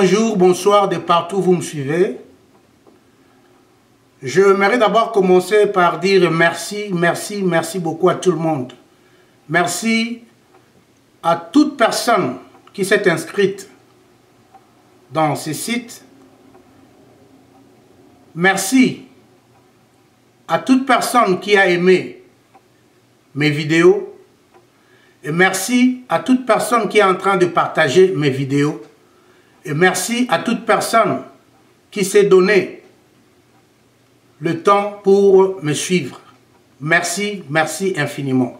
bonjour, bonsoir de partout où vous me suivez. J'aimerais d'abord commencer par dire merci beaucoup à tout le monde. Merci à toute personne qui s'est inscrite dans ce site. Merci à toute personne qui a aimé mes vidéos. Et merci à toute personne qui est en train de partager mes vidéos. Et merci à toute personne qui s'est donné le temps pour me suivre. Merci, merci infiniment.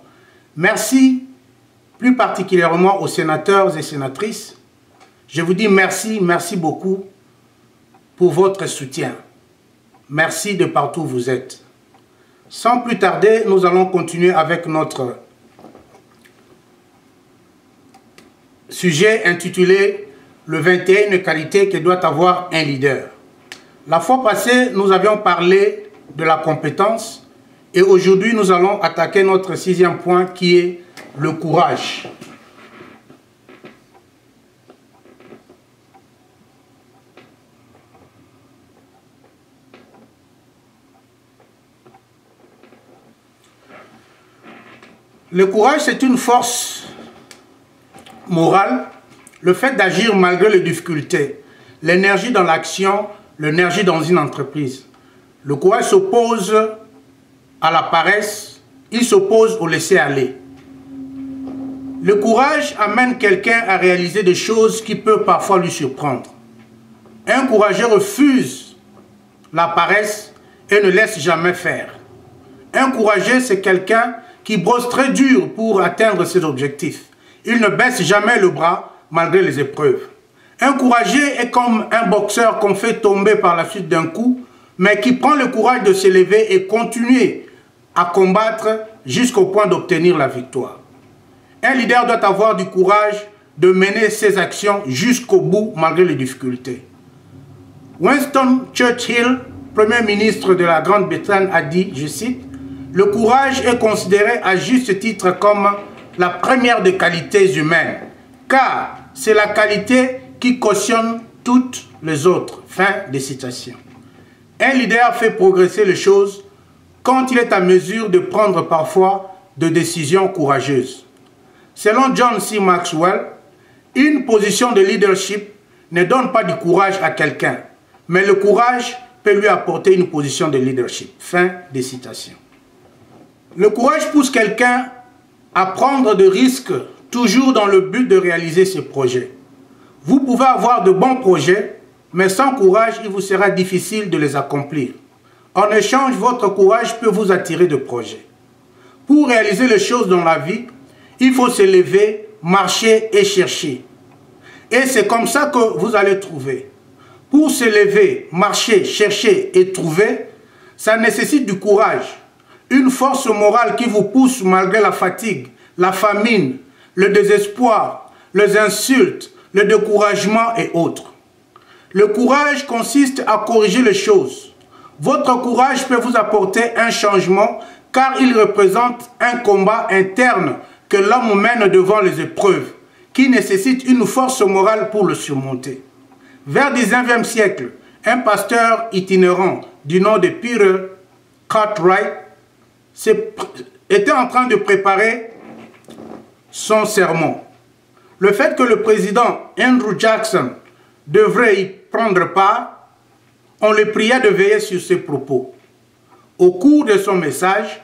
Merci plus particulièrement aux sénateurs et sénatrices. Je vous dis merci, merci beaucoup pour votre soutien. Merci de partout où vous êtes. Sans plus tarder, nous allons continuer avec notre sujet intitulé « Le 21 qualités que doit avoir un leader ». La fois passée, nous avions parlé de la compétence et aujourd'hui, nous allons attaquer notre sixième point qui est le courage. Le courage, c'est une force morale, le fait d'agir malgré les difficultés, l'énergie dans l'action, l'énergie dans une entreprise. Le courage s'oppose à la paresse, il s'oppose au laisser-aller. Le courage amène quelqu'un à réaliser des choses qui peuvent parfois lui surprendre. Un courageux refuse la paresse et ne laisse jamais faire. Un courageux, c'est quelqu'un qui brosse très dur pour atteindre ses objectifs. Il ne baisse jamais le bras malgré les épreuves. Un courageux est comme un boxeur qu'on fait tomber par la suite d'un coup, mais qui prend le courage de se lever et continuer à combattre jusqu'au point d'obtenir la victoire. Un leader doit avoir du courage de mener ses actions jusqu'au bout malgré les difficultés. Winston Churchill, Premier ministre de la Grande-Bretagne, a dit, je cite, « Le courage est considéré à juste titre comme la première des qualités humaines, car c'est la qualité qui cautionne toutes les autres. » Fin de citation. Un leader fait progresser les choses quand il est en mesure de prendre parfois des décisions courageuses. Selon John C. Maxwell, une position de leadership ne donne pas du courage à quelqu'un, mais le courage peut lui apporter une position de leadership. Fin de citation. Le courage pousse quelqu'un à prendre des risques, toujours dans le but de réaliser ses projets. Vous pouvez avoir de bons projets, mais sans courage, il vous sera difficile de les accomplir. En échange, votre courage peut vous attirer de projets. Pour réaliser les choses dans la vie, il faut se lever, marcher et chercher. Et c'est comme ça que vous allez trouver. Pour se lever, marcher, chercher et trouver, ça nécessite du courage. Une force morale qui vous pousse malgré la fatigue, la famine, le désespoir, les insultes, le découragement et autres. Le courage consiste à corriger les choses. Votre courage peut vous apporter un changement car il représente un combat interne que l'homme mène devant les épreuves, qui nécessite une force morale pour le surmonter. Vers le 19e siècle, un pasteur itinérant du nom de Peter Cartwright était en train de préparer son sermon. Le fait que le président Andrew Jackson devrait y prendre part, on le pria de veiller sur ses propos. Au cours de son message,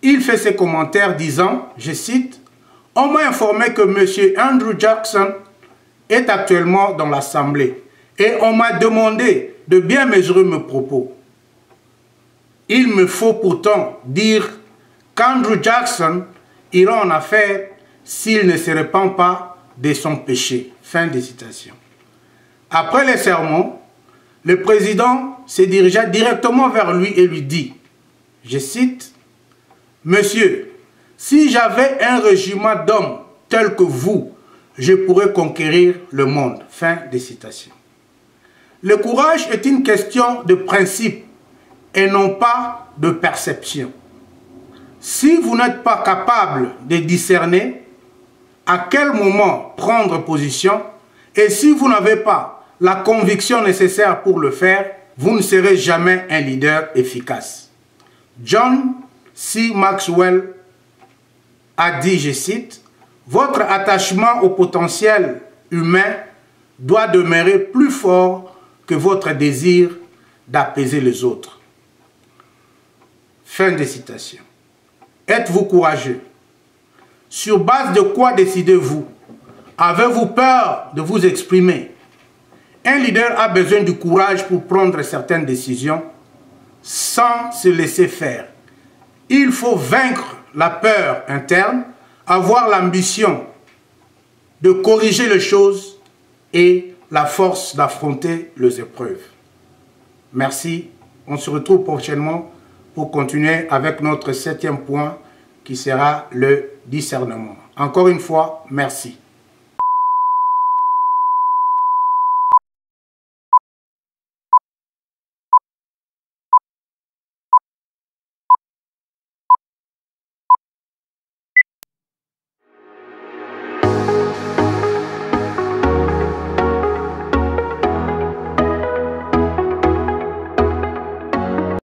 il fait ses commentaires disant, je cite, « On m'a informé que M. Andrew Jackson est actuellement dans l'Assemblée et on m'a demandé de bien mesurer mes propos. Il me faut pourtant dire qu'Andrew Jackson ira en affaire s'il ne se repent pas de son péché. » Fin de citation. Après les sermons, le président se dirigea directement vers lui et lui dit, je cite, « Monsieur, si j'avais un régiment d'hommes tels que vous, je pourrais conquérir le monde. » Fin de citation. Le courage est une question de principe et non pas de perception. Si vous n'êtes pas capable de discerner à quel moment prendre position et si vous n'avez pas la conviction nécessaire pour le faire, vous ne serez jamais un leader efficace. John C. Maxwell a dit, je cite, « Votre attachement au potentiel humain doit demeurer plus fort que votre désir d'apaiser les autres. » Fin de citation. Êtes-vous courageux? Sur base de quoi décidez-vous? Avez-vous peur de vous exprimer? Un leader a besoin du courage pour prendre certaines décisions sans se laisser faire. Il faut vaincre la peur interne, avoir l'ambition de corriger les choses et la force d'affronter les épreuves. Merci. On se retrouve prochainement pour continuer avec notre 7e point qui sera le discernement. Encore une fois, merci.